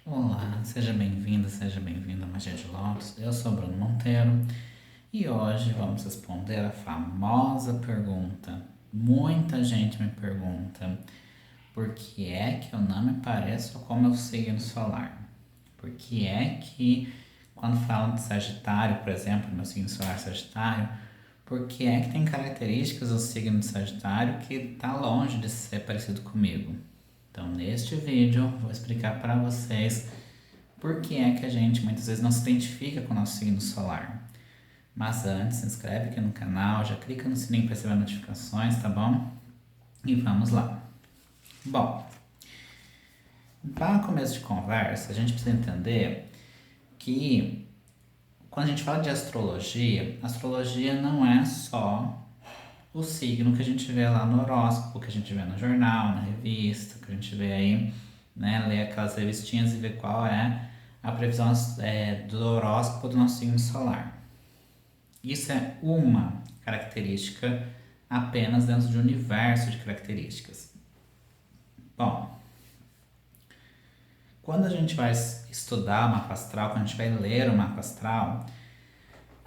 Olá, seja bem-vindo a Magia de Lopes. Eu sou Bruno Monteiro e hoje vamos responder a famosa pergunta. Muita gente me pergunta por que é que eu não me pareço com o meu signo solar? Por que é que, quando falam de Sagitário, por exemplo, meu signo solar é Sagitário, por que é que tem características do signo de Sagitário que está longe de ser parecido comigo? Então, neste vídeo, vou explicar para vocês por que é que a gente muitas vezes não se identifica com o nosso signo solar. Mas antes, se inscreve aqui no canal, já clica no sininho para receber notificações, tá bom? E vamos lá. Bom, para começo de conversa, a gente precisa entender que quando a gente fala de astrologia, astrologia não é só o signo que a gente vê lá no horóscopo, que a gente vê no jornal, na revista, que a gente vê aí, né, lê aquelas revistinhas e vê qual é a previsão do horóscopo do nosso signo solar. Isso é uma característica apenas dentro de um universo de características. Bom, quando a gente vai estudar o mapa astral, quando a gente vai ler o mapa astral,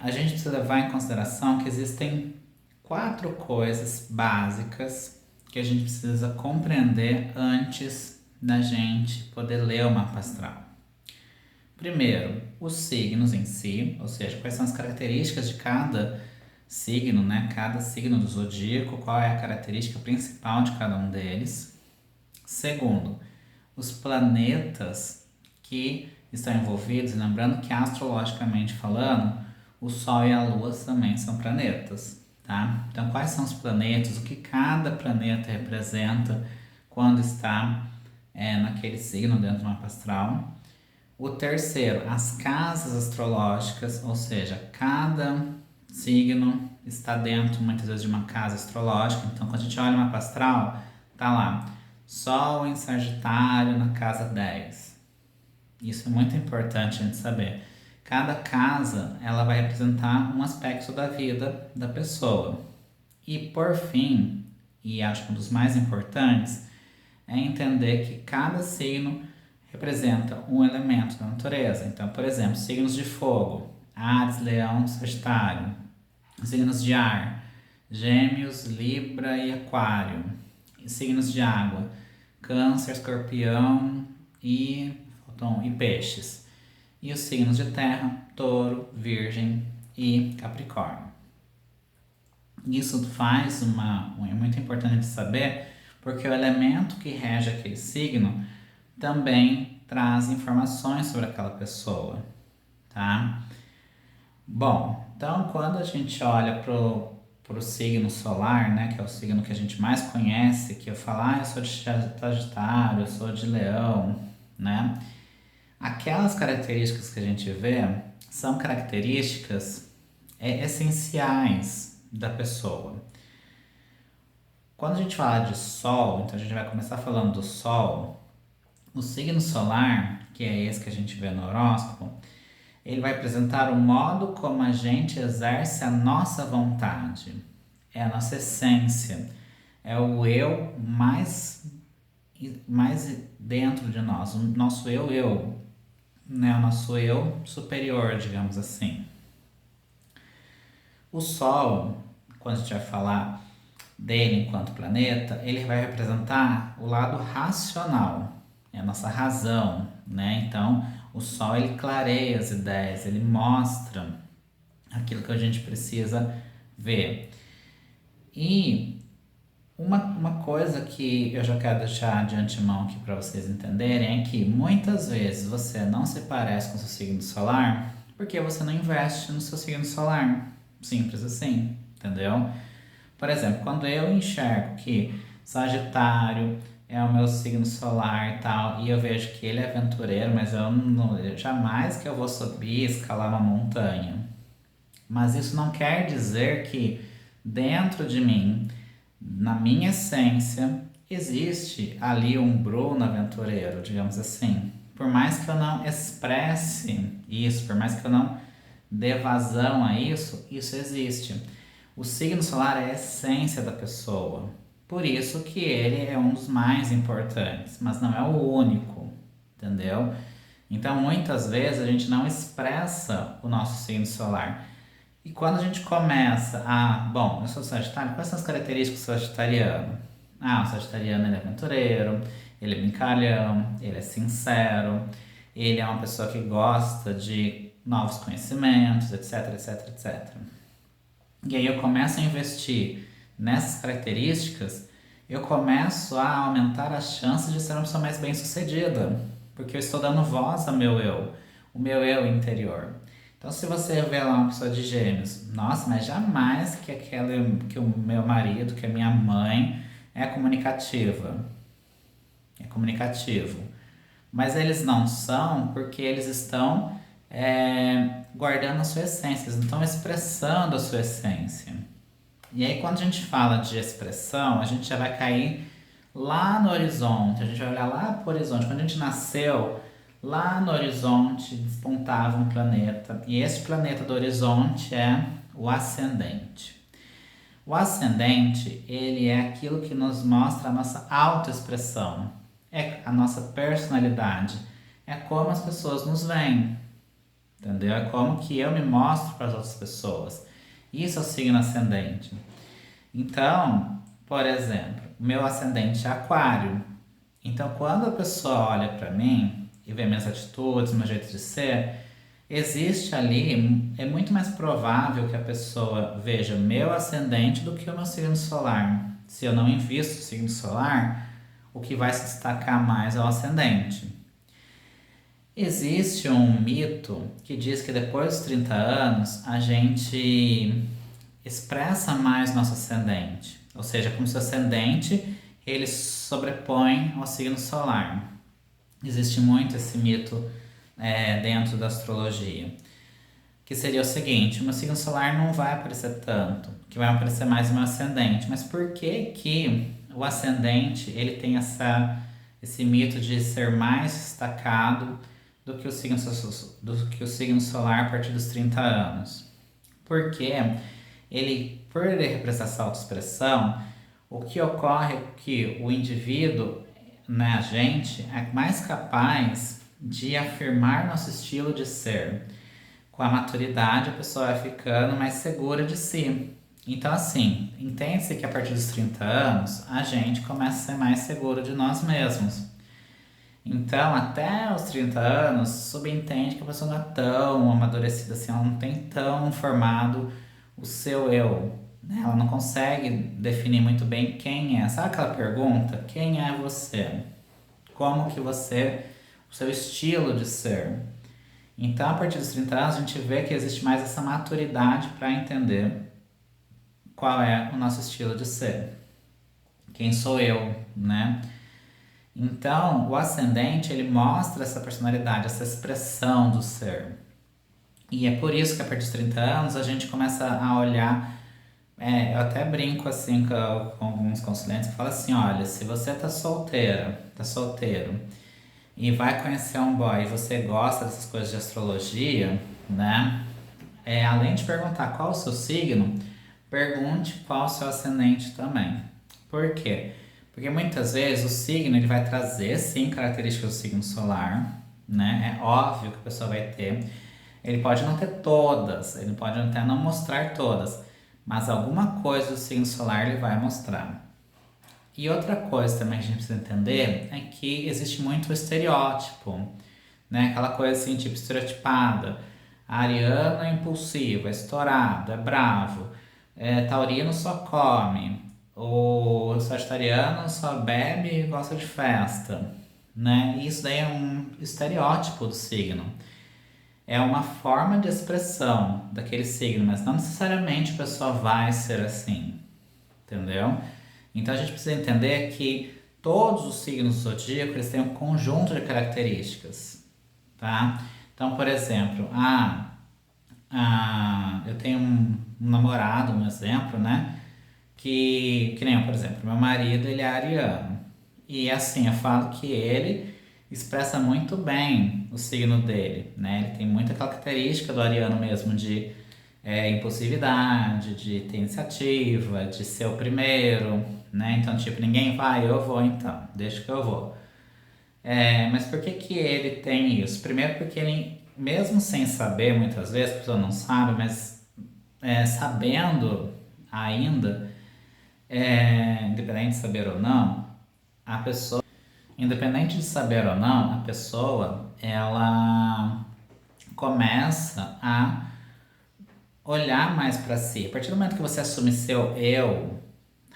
a gente precisa levar em consideração que existem 4 coisas básicas que a gente precisa compreender antes da gente poder ler o mapa astral. Primeiro, os signos em si, ou seja, quais são as características de cada signo, né? Cada signo do zodíaco, qual é a característica principal de cada um deles. Segundo, os planetas que estão envolvidos, lembrando que astrologicamente falando, o Sol e a Lua também são planetas, tá? Então, quais são os planetas, o que cada planeta representa quando está naquele signo dentro do mapa astral. O terceiro, as casas astrológicas, ou seja, cada signo está dentro muitas vezes de uma casa astrológica. Então, quando a gente olha o mapa astral, tá lá, Sol em Sagitário na casa 10. Isso é muito importante a gente saber. Cada casa, ela vai representar um aspecto da vida da pessoa. E por fim, e acho que um dos mais importantes, é entender que cada signo representa um elemento da natureza. Então, por exemplo, signos de fogo, Áries, Leão, Sagitário. Signos de ar, Gêmeos, Libra e Aquário. E signos de água, Câncer, Escorpião e Peixes. E os signos de terra, Touro, Virgem e Capricórnio. Isso é muito importante de saber, porque o elemento que rege aquele signo também traz informações sobre aquela pessoa, tá? Bom, então quando a gente olha pro signo solar, né, que é o signo que a gente mais conhece, que eu falo, eu sou de Sagitário, eu sou de Leão, né? Aquelas características que a gente vê são características essenciais da pessoa. Quando a gente fala de Sol, então a gente vai começar falando do Sol. O signo solar, que é esse que a gente vê no horóscopo, ele vai apresentar o modo como a gente exerce a nossa vontade. É a nossa essência. É o eu mais dentro de nós. O nosso eu, né? O nosso eu superior, digamos assim. O Sol, quando a gente vai falar dele enquanto planeta, ele vai representar o lado racional, é a nossa razão, né? Então, o Sol ele clareia as ideias, ele mostra aquilo que a gente precisa ver. E uma coisa que eu já quero deixar de antemão aqui para vocês entenderem é que muitas vezes você não se parece com o seu signo solar porque você não investe no seu signo solar. Simples assim, entendeu? Por exemplo, quando eu enxergo que Sagitário é o meu signo solar e tal, e eu vejo que ele é aventureiro, mas jamais que eu vou subir e escalar uma montanha. Mas isso não quer dizer que dentro de mim, na minha essência, existe ali um Bruno aventureiro, digamos assim. Por mais que eu não expresse isso, por mais que eu não dê vazão a isso, isso existe. O signo solar é a essência da pessoa. Por isso que ele é um dos mais importantes, mas não é o único, entendeu? Então, muitas vezes a gente não expressa o nosso signo solar. E quando a gente começa a, bom, eu sou Sagitário, quais são as características do Sagitariano? Ah, o Sagitariano ele é aventureiro, ele é brincalhão, ele é sincero, ele é uma pessoa que gosta de novos conhecimentos, etc, etc, etc. E aí eu começo a investir nessas características, eu começo a aumentar as chances de ser uma pessoa mais bem-sucedida, porque eu estou dando voz ao meu eu, o meu eu interior. Então, se você vê lá uma pessoa de Gêmeos, nossa, mas jamais que o meu marido, que a minha mãe é comunicativa, é comunicativo. Mas eles não são porque eles estão guardando a sua essência, eles não estão expressando a sua essência. E aí, quando a gente fala de expressão, a gente já vai cair lá no horizonte, a gente vai olhar lá para o horizonte. Quando a gente nasceu, lá no horizonte despontava um planeta, e esse planeta do horizonte é o ascendente. O ascendente, ele é aquilo que nos mostra a nossa autoexpressão, é a nossa personalidade, é como as pessoas nos veem, entendeu? É como que eu me mostro para as outras pessoas. Isso é o signo ascendente. Então, por exemplo, o meu ascendente é aquário. Então, quando a pessoa olha para mim e vê minhas atitudes, meu jeito de ser, existe ali, é muito mais provável que a pessoa veja meu ascendente do que o meu signo solar. Se eu não invisto o signo solar, o que vai se destacar mais é o ascendente. Existe um mito que diz que depois dos 30 anos a gente expressa mais nosso ascendente, ou seja, como se o ascendente ele sobrepõe ao signo solar. Existe muito esse mito dentro da astrologia, que seria o seguinte: o meu signo solar não vai aparecer tanto, que vai aparecer mais o meu ascendente. Mas por que que o ascendente ele tem esse mito de ser mais destacado do que o signo solar a partir dos 30 anos? Porque por ele representar essa autoexpressão, o que ocorre é que o indivíduo, né, a gente, é mais capaz de afirmar nosso estilo de ser. Com a maturidade, a pessoa vai ficando mais segura de si. Então, assim, entende-se que a partir dos 30 anos, a gente começa a ser mais seguro de nós mesmos. Então, até os 30 anos, subentende que a pessoa não é tão amadurecida assim, ela não tem tão formado o seu eu, né? Ela não consegue definir muito bem quem é. Sabe aquela pergunta? Quem é você? Como que você, o seu estilo de ser? Então, a partir dos 30 anos, a gente vê que existe mais essa maturidade para entender qual é o nosso estilo de ser. Quem sou eu, né? Então, o ascendente, ele mostra essa personalidade, essa expressão do ser. E é por isso que a partir dos 30 anos a gente começa a olhar. Eu até brinco assim com alguns consulentes que falam assim: olha, se você tá solteiro e vai conhecer um boy e você gosta dessas coisas de astrologia, né? Além de perguntar qual o seu signo, pergunte qual o seu ascendente também. Por quê? Porque muitas vezes o signo ele vai trazer sim características do signo solar, né? É óbvio que a pessoa vai ter. Ele pode não ter todas, ele pode até não mostrar todas, mas alguma coisa do signo solar ele vai mostrar. E outra coisa também que a gente precisa entender é que existe muito estereótipo, né? Aquela coisa assim, tipo estereotipada. Ariano é impulsivo, é estourado, é bravo. Taurino só come. O sagitariano só bebe e gosta de festa, né? Isso daí é um estereótipo do signo. É uma forma de expressão daquele signo, mas não necessariamente a pessoa vai ser assim, entendeu? Então a gente precisa entender que todos os signos do zodíaco eles têm um conjunto de características, tá? Então, por exemplo, eu tenho um namorado, um exemplo, né? Que nem eu, por exemplo, meu marido ele é ariano. E assim, eu falo que ele expressa muito bem o signo dele, né? Ele tem muita característica do ariano mesmo de impulsividade, de ter iniciativa, de ser o primeiro, né? Então, tipo, ninguém vai, eu vou então, deixa que eu vou. Mas por que que ele tem isso? Primeiro porque ele, mesmo sem saber, muitas vezes, a pessoa não sabe, mas sabendo ainda, independente de saber ou não, a pessoa, independente de saber ou não, a pessoa, ela começa a olhar mais para si. A partir do momento que você assume seu eu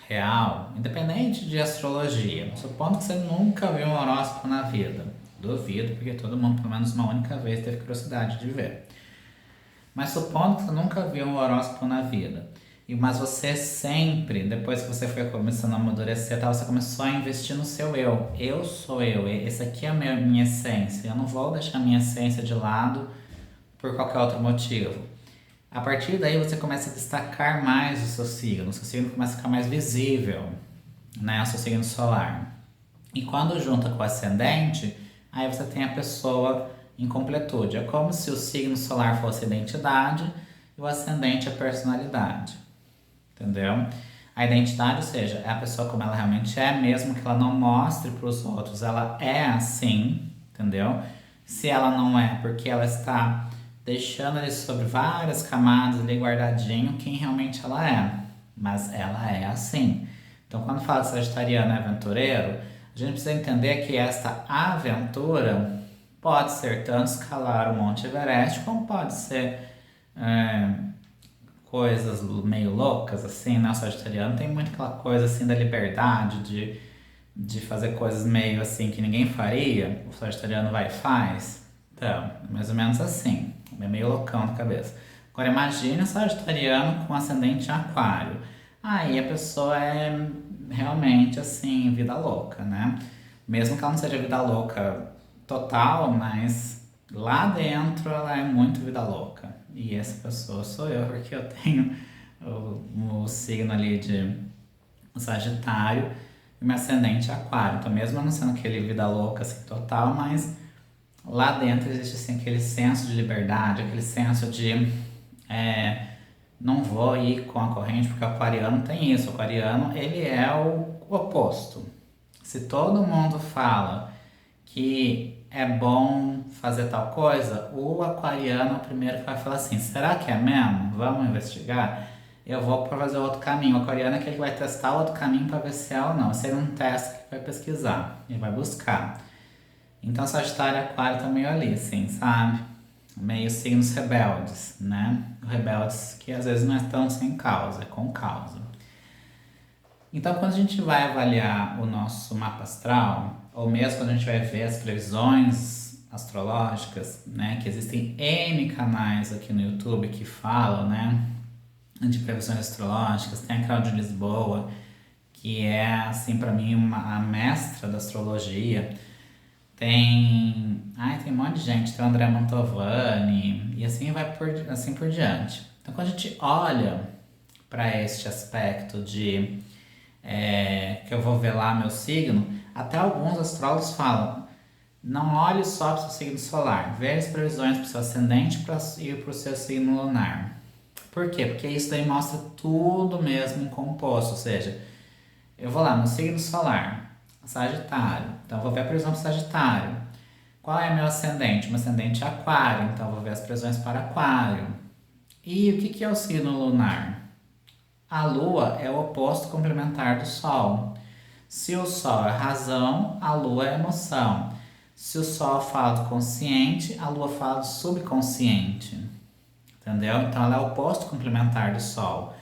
real, independente de astrologia, supondo que você nunca viu um horóscopo na vida, duvido, porque todo mundo, pelo menos uma única vez, teve curiosidade de ver. Mas supondo que você nunca viu um horóscopo na vida, mas você sempre, depois que você foi começando a amadurecer, você começou a investir no seu eu. Eu sou eu, esse aqui é a minha essência. Eu não vou deixar a minha essência de lado por qualquer outro motivo. A partir daí você começa a destacar mais o seu signo começa a ficar mais visível, né? O seu signo solar. E quando junta com o ascendente, aí você tem a pessoa em completude. É como se o signo solar fosse a identidade e o ascendente a personalidade. Entendeu? A identidade, ou seja, é a pessoa como ela realmente é, mesmo que ela não mostre para os outros, ela é assim, entendeu? Se ela não é, porque ela está deixando ali sobre várias camadas ali guardadinho quem realmente ela é. Mas ela é assim. Então, quando fala de sagitariano e aventureiro, a gente precisa entender que esta aventura pode ser tanto escalar o Monte Everest, como pode ser é, coisas meio loucas, assim, né? O sagitariano tem muito aquela coisa, assim, da liberdade, de fazer coisas meio, assim, que ninguém faria. O sagitariano vai e faz. Então, mais ou menos assim. É meio loucão na cabeça. Agora, imagine o sagitariano com ascendente em aquário. Aí a pessoa é realmente, assim, vida louca, né? Mesmo que ela não seja vida louca total, mas lá dentro ela é muito vida louca. E essa pessoa sou eu, porque eu tenho o signo ali de Sagitário e meu ascendente Aquário. Então, mesmo eu não sendo aquele vida louca assim total, mas lá dentro existe assim aquele senso de liberdade, aquele senso de não vou ir com a corrente, porque o aquariano tem isso. O aquariano, ele é o oposto. Se todo mundo fala que é bom fazer tal coisa, o aquariano é o primeiro que vai falar assim: será que é mesmo? Vamos investigar? Eu vou para fazer outro caminho. O aquariano é aquele que vai testar outro caminho para ver se é ou não. Se ele não testa, ele vai pesquisar, ele vai buscar. Então, Sagitário e Aquário tá meio ali, assim, sabe? Meio signos rebeldes, né? Rebeldes que às vezes não é tão sem causa, é com causa. Então, quando a gente vai avaliar o nosso mapa astral, ou mesmo quando a gente vai ver as previsões astrológicas, né, que existem N canais aqui no YouTube que falam, né, de previsões astrológicas, tem a Cláudia Lisboa, que é, assim, para mim, a mestra da astrologia. Tem um monte de gente, tem o André Mantovani, e assim por diante. Então, quando a gente olha para este aspecto de que eu vou ver lá meu signo, até alguns astrólogos falam: não olhe só para o seu signo solar, veja as previsões para o seu ascendente e para o seu signo lunar. Por quê? Porque isso daí mostra tudo mesmo em composto, ou seja, eu vou lá no signo solar, Sagitário, então eu vou ver a previsão para Sagitário. Qual é meu ascendente? Meu ascendente é Aquário, então eu vou ver as previsões para Aquário. E o que é o signo lunar? A Lua é o oposto complementar do Sol. Se o Sol é razão, a Lua é emoção. Se o Sol fala do consciente, a Lua fala do subconsciente. Entendeu? Então ela é o oposto complementar do Sol.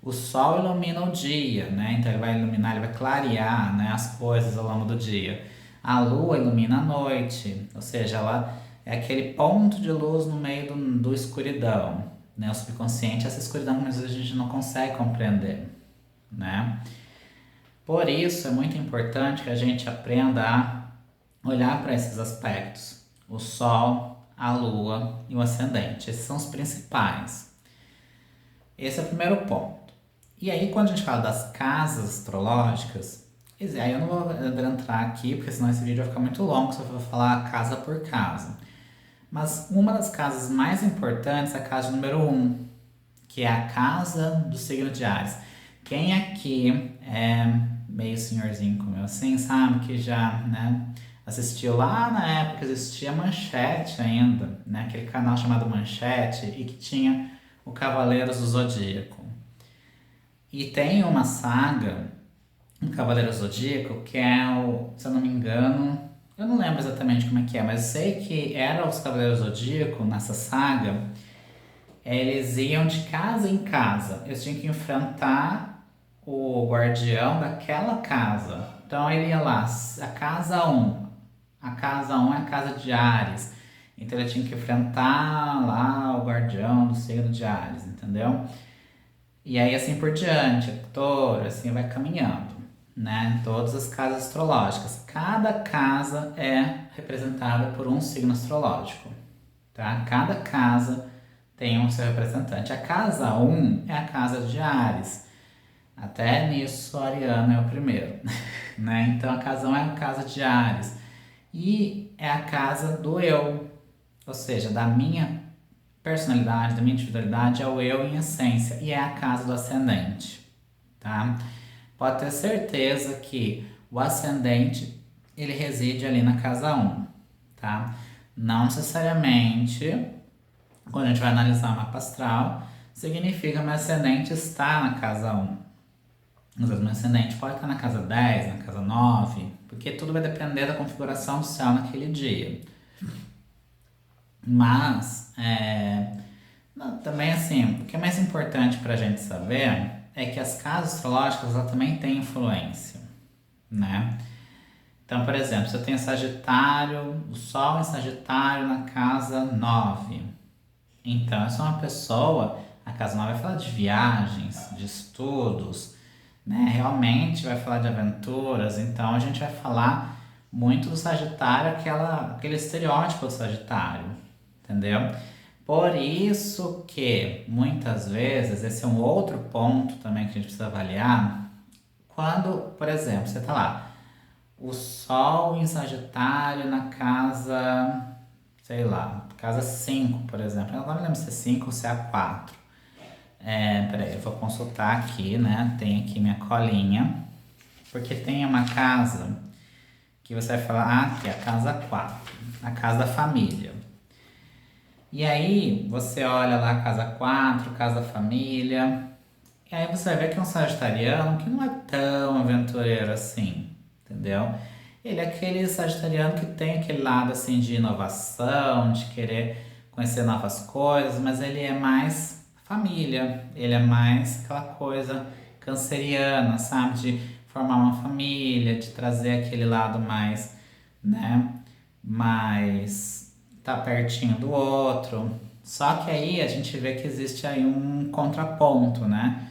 O Sol ilumina o dia, né? Então ele vai iluminar, ele vai clarear, né, as coisas ao longo do dia. A Lua ilumina a noite, ou seja, ela é aquele ponto de luz no meio do escuridão, né? O subconsciente é essa escuridão que muitas vezes a gente não consegue compreender, né? Por isso é muito importante que a gente aprenda a olhar para esses aspectos: o Sol, a Lua e o ascendente. Esses são os principais. Esse é o primeiro ponto. E aí, quando a gente fala das casas astrológicas, aí eu não vou entrar aqui, porque senão esse vídeo vai ficar muito longo se eu for falar casa por casa. Mas uma das casas mais importantes é a casa número 1, que é a casa do signo de Áries. Quem aqui é meio senhorzinho como eu assim, sabe? Que já, né, assistiu lá na época que existia Manchete ainda, né? Aquele canal chamado Manchete e que tinha o Cavaleiros do Zodíaco. E tem uma saga, um Cavaleiros do Zodíaco, que é o, se eu não me engano, eu não lembro exatamente como é que é, mas eu sei que era os Cavaleiros do Zodíaco nessa saga. Eles iam de casa em casa, eles tinham que enfrentar o guardião daquela casa. Então ele ia lá, a casa um. A casa um é a casa de Áries. Então ele tinha que enfrentar lá o guardião do signo de Áries, entendeu? E aí assim por diante, touro, assim vai caminhando, né? Todas as casas astrológicas. Cada casa é representada por um signo astrológico, tá? Cada casa tem um seu representante. A casa um é a casa de Áries. Até nisso, Ariano é o primeiro, né? Então a casa um é a casa de Áries. E é a casa do eu, ou seja, da minha personalidade, da minha individualidade, é o eu em essência. E é a casa do ascendente, tá? Pode ter certeza que o ascendente, ele reside ali na casa um, tá? Não necessariamente, quando a gente vai analisar o mapa astral, significa que meu ascendente está na casa um. Às vezes meu ascendente pode estar na casa 10, na casa 9, porque tudo vai depender da configuração do céu naquele dia. Mas, também assim, o que é mais importante para a gente saber é que as casas astrológicas ela também têm influência, né? Então, por exemplo, se eu tenho Sagitário, o Sol em Sagitário na casa 9. Então, eu sou uma pessoa, a casa 9 vai falar de viagens, de estudos, né? Realmente vai falar de aventuras, então a gente vai falar muito do Sagitário, aquele estereótipo do Sagitário, entendeu? Por isso que, muitas vezes, esse é um outro ponto também que a gente precisa avaliar, quando, por exemplo, você tá lá, o Sol em Sagitário na casa, sei lá, casa 5, por exemplo, eu não me lembro se é 5 ou se é a 4. Peraí, eu vou consultar aqui, né? Tem aqui minha colinha. Porque tem uma casa que você vai falar, que é a casa 4, a casa da família. E aí, você olha lá a casa 4, casa da família. E aí você vai ver que é um sagitariano que não é tão aventureiro assim, entendeu? Ele é aquele sagitariano que tem aquele lado assim de inovação, de querer conhecer novas coisas, mas ele é mais família, ele é mais aquela coisa canceriana, sabe? De formar uma família, de trazer aquele lado mais, né? Mais tá pertinho do outro. Só que aí a gente vê que existe aí um contraponto, né?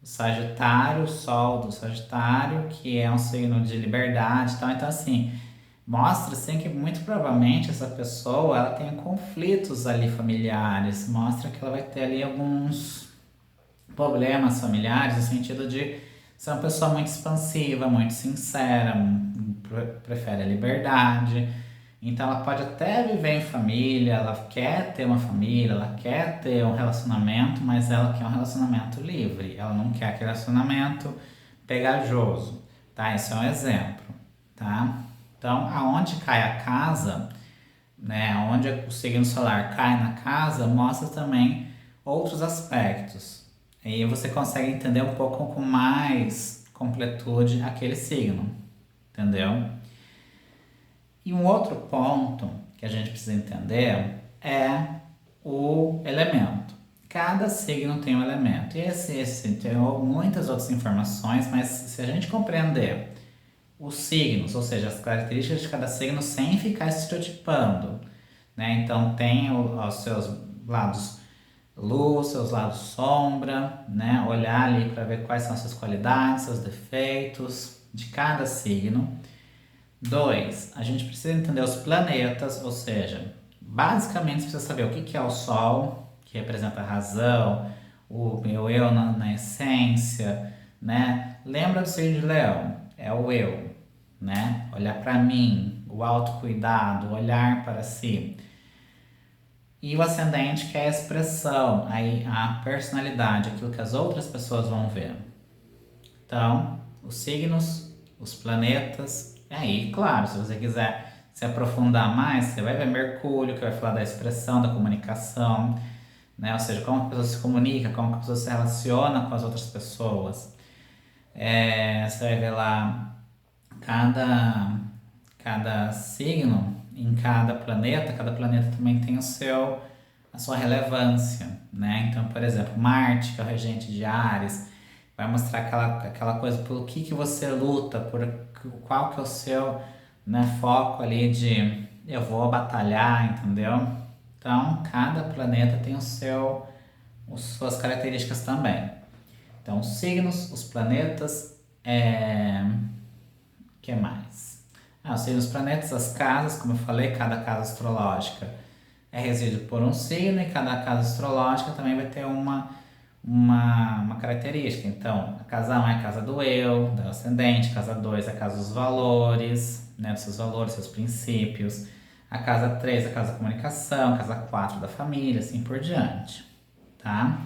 O Sagitário, o Sol do Sagitário, que é um signo de liberdade e tal. Então, assim, mostra assim, que muito provavelmente essa pessoa ela tem conflitos ali familiares. Mostra que ela vai ter ali alguns problemas familiares, no sentido de ser uma pessoa muito expansiva, muito sincera, prefere a liberdade. Então ela pode até viver em família, ela quer ter uma família, ela quer ter um relacionamento, mas ela quer um relacionamento livre. Ela não quer aquele relacionamento pegajoso, tá? Isso é um exemplo, tá? Então, aonde cai a casa, né? Onde o signo solar cai na casa, mostra também outros aspectos. E você consegue entender um pouco com mais completude aquele signo, entendeu? E um outro ponto que a gente precisa entender é o elemento. Cada signo tem um elemento. E esse tem muitas outras informações, mas se a gente compreender os signos, ou seja, as características de cada signo sem ficar estereotipando, né? Então tem os seus lados luz, seus lados sombra, né? Olhar ali para ver quais são as suas qualidades, seus defeitos de cada signo. 2, a gente precisa entender os planetas, ou seja, basicamente você precisa saber o que é o Sol, que representa a razão, o meu eu na essência, né? Lembra do signo de Leão? É o eu, né? Olhar para mim, o autocuidado, olhar para si. E o ascendente, que é a expressão, aí a personalidade, aquilo que as outras pessoas vão ver. Então, os signos, os planetas, e aí, claro, se você quiser se aprofundar mais, você vai ver Mercúrio, que vai falar da expressão, da comunicação, né? Ou seja, como a pessoa se comunica, como a pessoa se relaciona com as outras pessoas. Você vai ver lá cada signo em cada planeta também tem a sua relevância, né? Então, por exemplo, Marte, que é o regente de Áries, vai mostrar aquela coisa pelo que você luta, por qual que é o seu, né, foco ali de eu vou batalhar, entendeu? Então, cada planeta tem as suas características também. Então, os signos, os planetas, que mais? Os signos, os planetas, as casas, como eu falei, cada casa astrológica é regido por um signo e cada casa astrológica também vai ter uma característica. Então, a casa 1 é a casa do eu, do ascendente, a casa 2 é a casa dos valores, né, dos seus valores, seus princípios. A casa 3 é a casa da comunicação, a casa 4 da família, assim por diante, tá?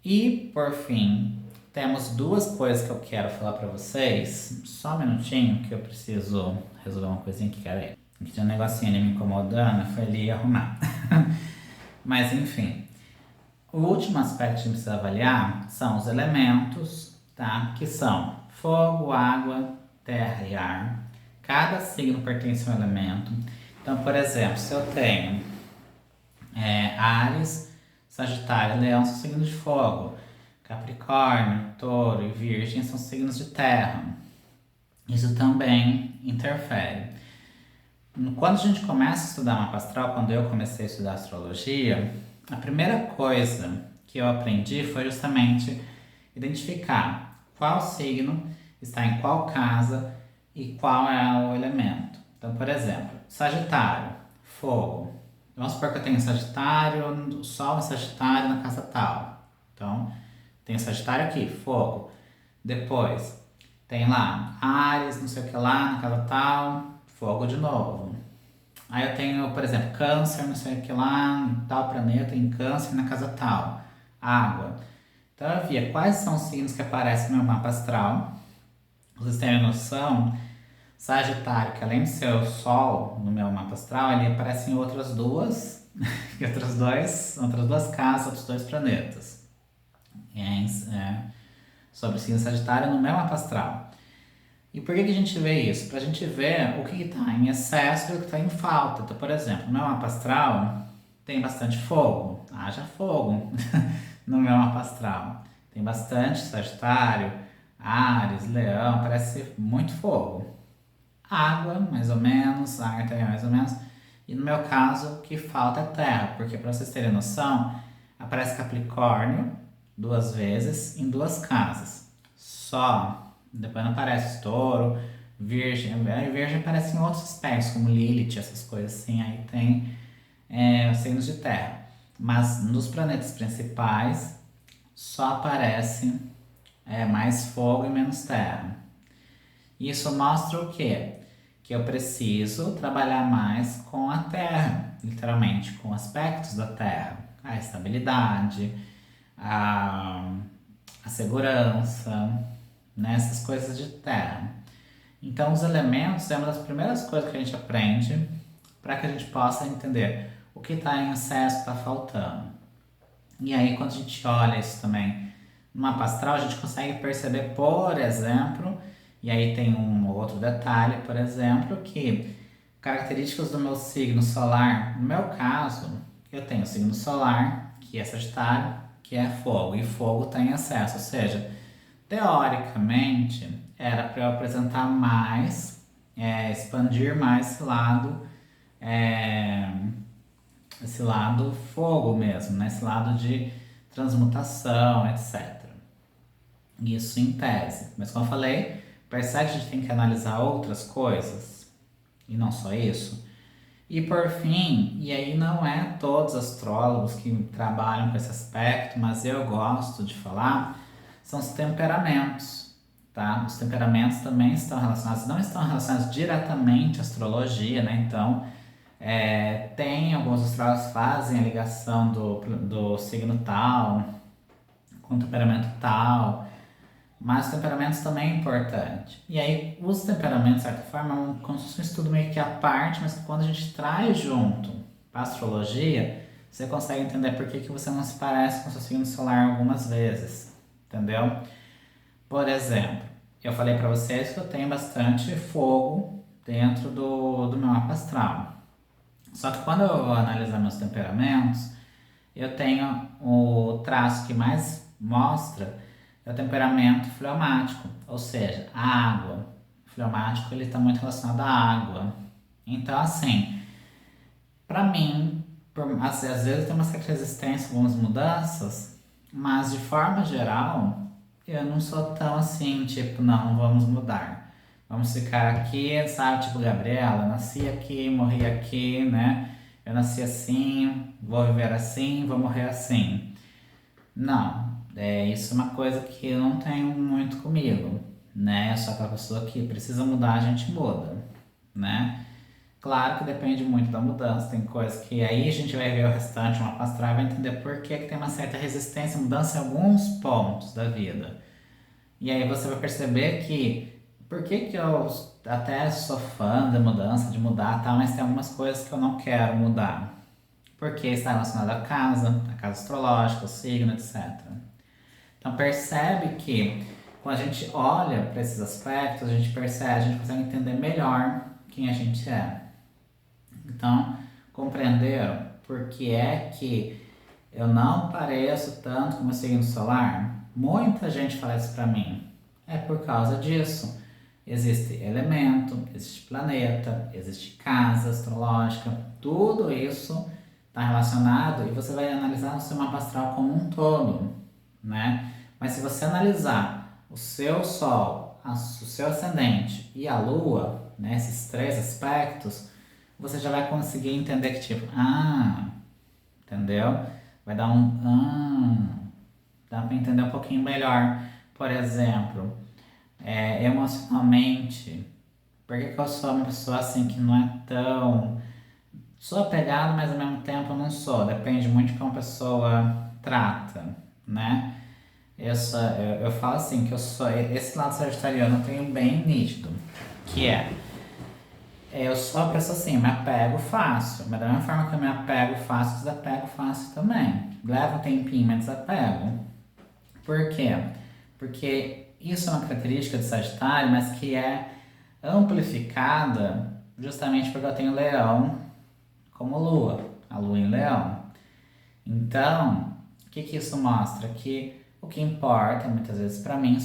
E, por fim, temos duas coisas que eu quero falar pra vocês. Só um minutinho que eu preciso resolver uma coisinha aqui, cara aí. Aqui tinha um negocinho ali me incomodando, foi ali arrumar. Mas, enfim. O último aspecto que a gente precisa avaliar são os elementos, tá? Que são fogo, água, terra e ar. Cada signo pertence a um elemento. Então, por exemplo, se eu tenho Áries, Sagitário e Leão são signos de fogo. Capricórnio, Touro e Virgem são signos de terra. Isso também interfere. Quando a gente começa a estudar mapa astral, quando eu comecei a estudar astrologia, a primeira coisa que eu aprendi foi justamente identificar qual signo está em qual casa e qual é o elemento. Então, por exemplo, Sagitário, fogo. Vamos supor que eu tenho Sagitário, o Sol em Sagitário na casa tal. Então, tem Sagitário aqui, fogo. Depois, tem lá Áries, não sei o que lá, na casa tal, fogo de novo. Aí eu tenho, por exemplo, Câncer, não sei o que lá, tal planeta em Câncer, na casa tal, água. Então eu via quais são os signos que aparecem no meu mapa astral. Vocês têm noção, Sagitário, que além de ser o Sol no meu mapa astral, ele aparece em outras duas, outras duas casas, outros dois planetas. Sobre o signo Sagitário no meu mapa astral. E por que a gente vê isso? Para a gente ver o que está em excesso e o que está em falta. Então, por exemplo, no meu mapa astral tem bastante fogo. Haja fogo no meu mapa astral. Tem bastante Sagitário, Áries, Leão, parece muito fogo. Água, mais ou menos, água também mais ou menos. E no meu caso, o que falta é terra, porque para vocês terem noção, aparece Capricórnio duas vezes em duas casas. Só. Depois não aparece Touro, Virgem. Virgem aparece em outros aspectos, como Lilith, essas coisas assim. Aí tem os signos de terra. Mas nos planetas principais só aparece mais fogo e menos terra. Isso mostra o quê? Que eu preciso trabalhar mais com a terra, literalmente, com aspectos da terra. A estabilidade, a segurança, né? Essas coisas de terra. Então, os elementos é uma das primeiras coisas que a gente aprende para que a gente possa entender o que está em excesso, está faltando. E aí, quando a gente olha isso também no mapa astral, a gente consegue perceber, por exemplo, e aí tem um outro detalhe, por exemplo, que características do meu signo solar, no meu caso, eu tenho o signo solar, que é Sagitário, que é fogo, e fogo está em excesso, ou seja, teoricamente, era para eu apresentar mais, expandir mais esse lado fogo mesmo, né? Esse lado de transmutação, etc. Isso em tese. Mas como eu falei, percebe que a gente tem que analisar outras coisas, e não só isso. E por fim, e aí não é todos os astrólogos que trabalham com esse aspecto, mas eu gosto de falar, são os temperamentos, tá? Os temperamentos também estão relacionados, não estão relacionados diretamente à astrologia, né? Então, tem alguns astrólogos que fazem a ligação do signo tal com o temperamento tal, Mas temperamentos também é importante. E aí, os temperamentos, de certa forma, é como se fosse um estudo meio que à parte, mas que quando a gente traz junto para a astrologia, você consegue entender por que você não se parece com o seu signo solar algumas vezes. Entendeu? Por exemplo, eu falei para vocês que eu tenho bastante fogo dentro do meu mapa astral. Só que quando eu vou analisar meus temperamentos, eu tenho o traço que mais mostra é o temperamento fleumático, ou seja, a água. O fleumático ele está muito relacionado à água. Então, assim, para mim, às vezes tem uma certa resistência a algumas mudanças, mas de forma geral, eu não sou tão assim, tipo, não, vamos mudar. Vamos ficar aqui, sabe? Tipo, Gabriela, nasci aqui, morri aqui, né? Eu nasci assim, vou viver assim, vou morrer assim. Não, isso é uma coisa que eu não tenho muito comigo, né? Eu sou aquela pessoa que precisa mudar, a gente muda, né? Claro que depende muito da mudança, tem coisas que aí a gente vai ver o restante, uma astral e vai entender por que tem uma certa resistência à mudança em alguns pontos da vida. E aí você vai perceber que por que eu até sou fã da mudança, de mudar, tá? Mas tem algumas coisas que eu não quero mudar. Porque está relacionado à casa, astrológica, o signo, etc. Então percebe que quando a gente olha para esses aspectos, a gente percebe, a gente consegue entender melhor quem a gente é. Então, compreenderam por que é que eu não pareço tanto com o meu signo solar? Muita gente fala isso pra mim. É por causa disso. Existe elemento, existe planeta, existe casa astrológica, tudo isso está relacionado e você vai analisar o seu mapa astral como um todo, né? Mas se você analisar o seu Sol, o seu ascendente e a Lua, né, esses três aspectos, você já vai conseguir entender que tipo, entendeu? Vai dar dá para entender um pouquinho melhor. Por exemplo, emocionalmente, por que eu sou uma pessoa assim que não é tão. Sou apegado, mas ao mesmo tempo não sou. Depende muito de como a pessoa trata, né? Eu falo assim, que eu sou. Esse lado sagitariano eu tenho bem nítido, que eu sou a pessoa assim, me apego fácil, mas da mesma forma que eu me apego fácil, desapego fácil também. Leva um tempinho, mas desapego. Por quê? Porque isso é uma característica de Sagitário, mas que é amplificada justamente porque eu tenho Leão como Lua, a Lua em Leão. Então, o que isso mostra? Que o que importa, muitas vezes, para mim,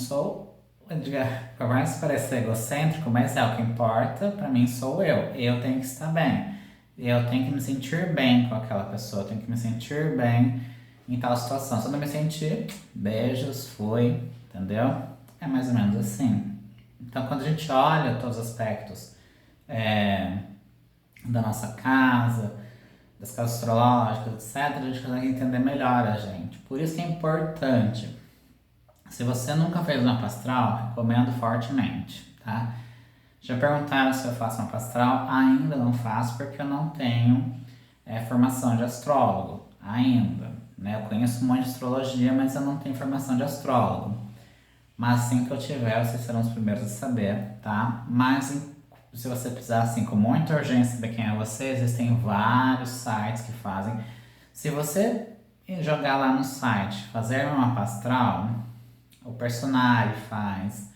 por mais que pareça egocêntrico, mas o que importa para mim sou eu. Eu tenho que estar bem. Eu tenho que me sentir bem com aquela pessoa, eu tenho que me sentir bem em tal situação. Se eu não me sentir, beijos, fui, entendeu? É mais ou menos assim. Então, quando a gente olha todos os aspectos da nossa casa, das casas astrológicas, etc., a gente consegue entender melhor a gente. Por isso que é importante. Se você nunca fez uma astral, recomendo fortemente, tá? Já perguntaram se eu faço uma astral? Ainda não faço porque eu não tenho formação de astrólogo, ainda. Né? Eu conheço muito de astrologia, mas eu não tenho formação de astrólogo. Mas assim que eu tiver, vocês serão os primeiros a saber, tá? Mas se você precisar, assim, com muita urgência saber quem é você, existem vários sites que fazem. Se você jogar lá no site, fazer uma mapa astral, o Personari faz,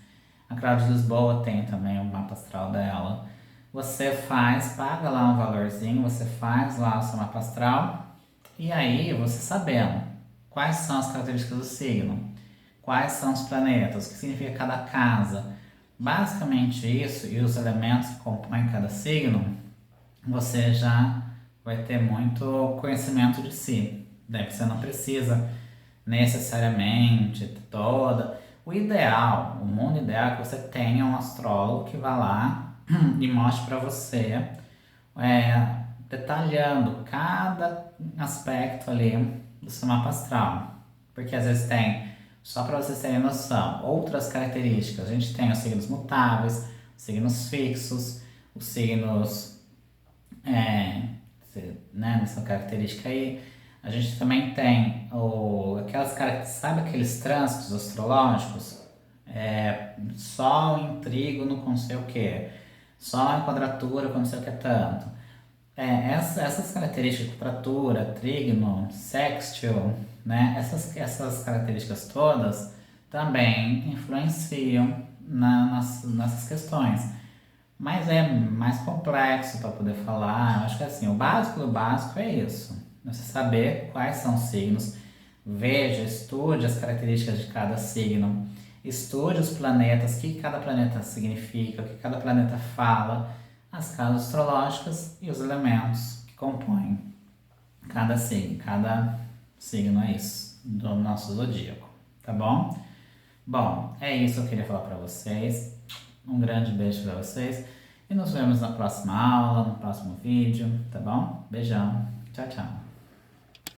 a Cláudia de Lisboa tem também o mapa astral dela. Você faz, paga lá um valorzinho, você faz lá o seu mapa astral, e aí você sabendo quais são as características do signo, quais são os planetas, o que significa cada casa, basicamente isso e os elementos que compõem cada signo, você já vai ter muito conhecimento de si. Daí você não precisa necessariamente toda. O ideal, o mundo ideal é que você tenha um astrólogo que vá lá e mostre para você, detalhando cada aspecto ali do seu mapa astral. Porque às vezes tem, só para vocês terem noção, outras características. A gente tem os signos mutáveis, os signos fixos, os signos, né, nessa característica aí. A gente também tem aquelas características, sabe aqueles trânsitos astrológicos? Sol em trígono com não sei o que, Sol em quadratura com não sei o que tanto. Essas características, quadratura, trígono, sextil, né? Essas características todas também influenciam nessas questões. Mas é mais complexo para poder falar. Eu acho que assim, o básico do básico é isso. Você saber quais são os signos. Veja, estude as características de cada signo. Estude os planetas, o que cada planeta significa, o que cada planeta fala, as casas astrológicas e os elementos que compõem cada signo. Cada signo é isso, do nosso zodíaco, tá bom? Bom, é isso que eu queria falar para vocês. Um grande beijo para vocês e nos vemos na próxima aula, no próximo vídeo, tá bom? Beijão, tchau, tchau.